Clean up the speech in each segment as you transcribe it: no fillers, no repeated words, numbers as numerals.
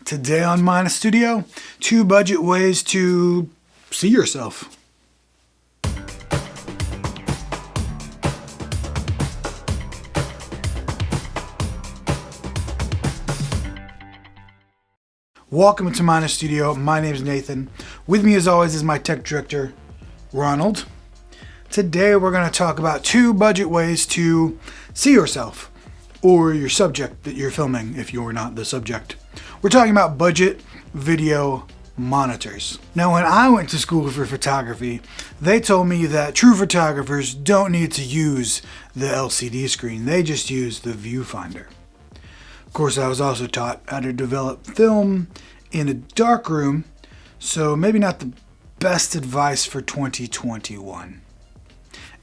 Today on Mina Studio, 2 budget ways to see yourself. Welcome to Mina Studio. My name is Nathan. With me as always is my tech director, Ronald. Today we're going to talk about 2 budget ways to see yourself or your subject that you're filming if you're not the subject. We're talking about budget video monitors. Now, when I went to school for photography, they told me that true photographers don't need to use the LCD screen. They just use the viewfinder. Of course, I was also taught how to develop film in a darkroom, so maybe not the best advice for 2021.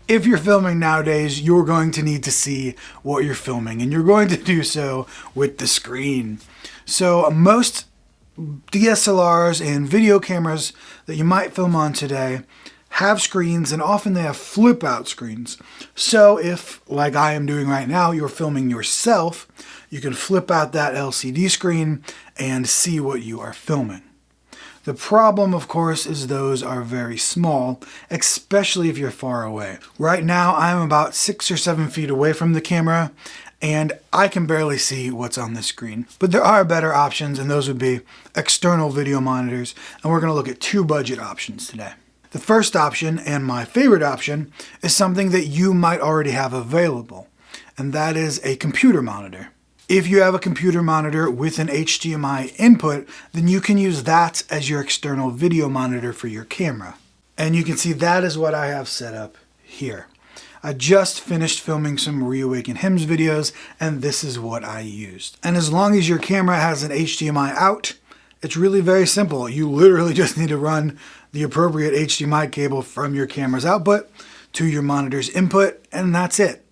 If you're filming nowadays, you're going to need to see what you're filming, and you're going to do so with the screen. So most DSLRs and video cameras that you might film on today have screens, and often they have flip out screens. So if, like I am doing right now, you're filming yourself, you can flip out that LCD screen and see what you are filming. The problem, of course, is those are very small, especially if you're far away. Right now, I'm about 6 or 7 feet away from the camera, and I can barely see what's on the screen. But there are better options, and those would be external video monitors, and we're going to look at 2 budget options today. The first option, and my favorite option, is something that you might already have available, and that is a computer monitor. If you have a computer monitor with an HDMI input, then you can use that as your external video monitor for your camera. And you can see that is what I have set up here. I just finished filming some REAWAKEN hymns videos, and this is what I used. And as long as your camera has an HDMI out, it's really very simple. You literally just need to run the appropriate HDMI cable from your camera's output to your monitor's input, and that's it.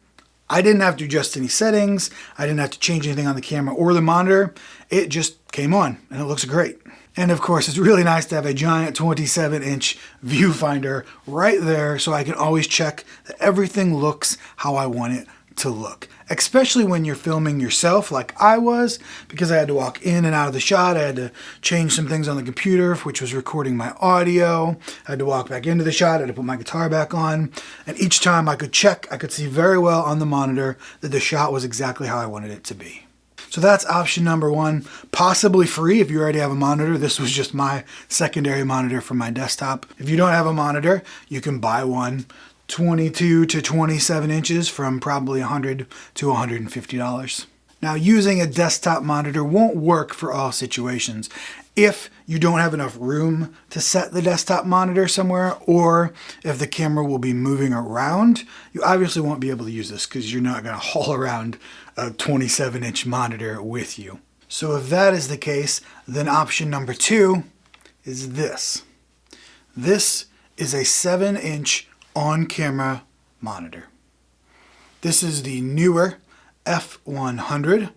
I didn't have to adjust any settings. I didn't have to change anything on the camera or the monitor. It just came on, and it looks great. And of course, it's really nice to have a giant 27-inch viewfinder right there so I can always check that everything looks how I want it to look. Especially when you're filming yourself like I was, because I had to walk in and out of the shot. I had to change some things on the computer, which was recording my audio. I had to walk back into the shot. I had to put my guitar back on. And each time I could check, I could see very well on the monitor that the shot was exactly how I wanted it to be. So that's option number 1, possibly free if you already have a monitor. This was just my secondary monitor for my desktop. If you don't have a monitor, you can buy one 22 to 27 inches from probably $100 to $150. Now, using a desktop monitor won't work for all situations. If you don't have enough room to set the desktop monitor somewhere, or if the camera will be moving around, you obviously won't be able to use this because you're not going to haul around a 27-inch monitor with you. So if that is the case, then option number 2 is this. This is a 7-inch on-camera monitor. This is the newer F100.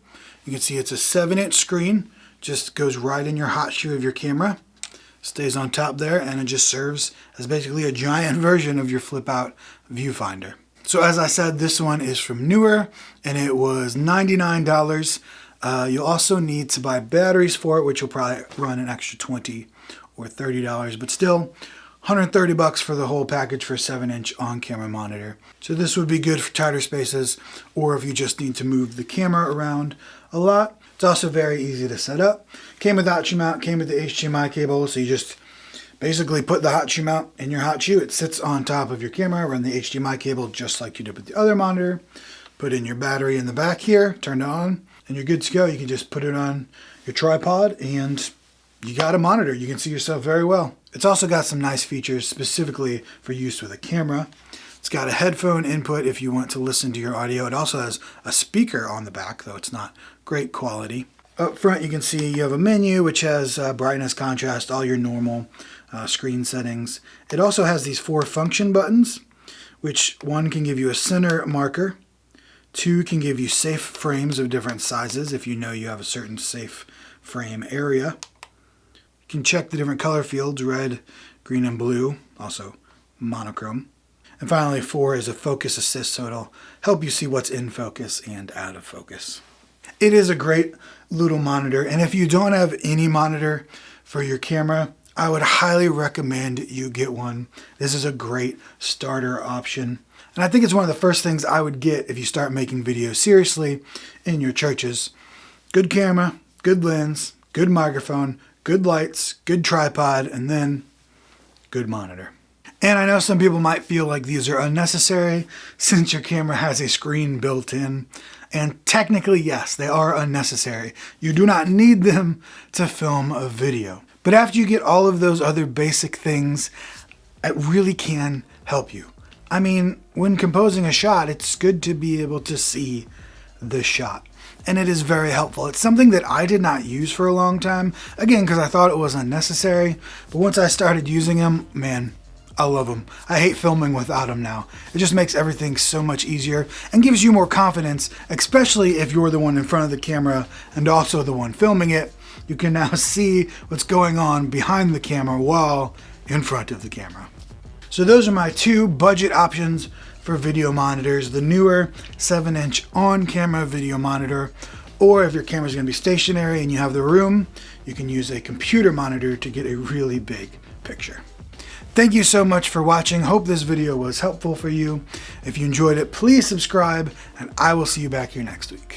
You can see it's a 7-inch screen, just goes right in your hot shoe of your camera, stays on top there, and it just serves as basically a giant version of your flip-out viewfinder. So as I said, this one is from Newer, and it was $99. You'll also need to buy batteries for it, which will probably run an extra $20 or $30, but still, $130 for the whole package for a 7-inch on-camera monitor. So this would be good for tighter spaces, or if you just need to move the camera around a lot. It's also very easy to set up. Came with hot shoe mount, came with the HDMI cable, so you just basically put the hot shoe mount in your hot shoe. It sits on top of your camera, run the HDMI cable just like you did with the other monitor. Put in your battery in the back here, turn it on, and you're good to go. You can just put it on your tripod, and you got a monitor. You can see yourself very well. It's also got some nice features specifically for use with a camera. It's got a headphone input if you want to listen to your audio. It also has a speaker on the back, though it's not great quality. Up front, you can see you have a menu which has brightness, contrast, all your normal screen settings. It also has these 4 function buttons, which 1 can give you a center marker, 2 can give you safe frames of different sizes if you know you have a certain safe frame area. You can check the different color fields, red, green, and blue, also monochrome. And finally, 4 is a focus assist, so it'll help you see what's in focus and out of focus. It is a great little monitor, and if you don't have any monitor for your camera, I would highly recommend you get one. This is a great starter option. And I think it's one of the first things I would get if you start making videos seriously in your churches. Good camera, good lens, good microphone, good lights, good tripod, and then good monitor. And I know some people might feel like these are unnecessary since your camera has a screen built in. And technically, yes, they are unnecessary. You do not need them to film a video. But after you get all of those other basic things, it really can help you. I mean, when composing a shot, it's good to be able to see the shot. And it is very helpful. It's something that I did not use for a long time. Again, because I thought it was unnecessary. But once I started using them, man, I love them. I hate filming without them now. It just makes everything so much easier and gives you more confidence, especially if you're the one in front of the camera and also the one filming it. You can now see what's going on behind the camera while in front of the camera. So those are my two budget options for video monitors. The newer 7-inch on-camera video monitor, or if your camera's going to be stationary and you have the room, you can use a computer monitor to get a really big picture. Thank you so much for watching. Hope this video was helpful for you. If you enjoyed it, please subscribe, and I will see you back here next week.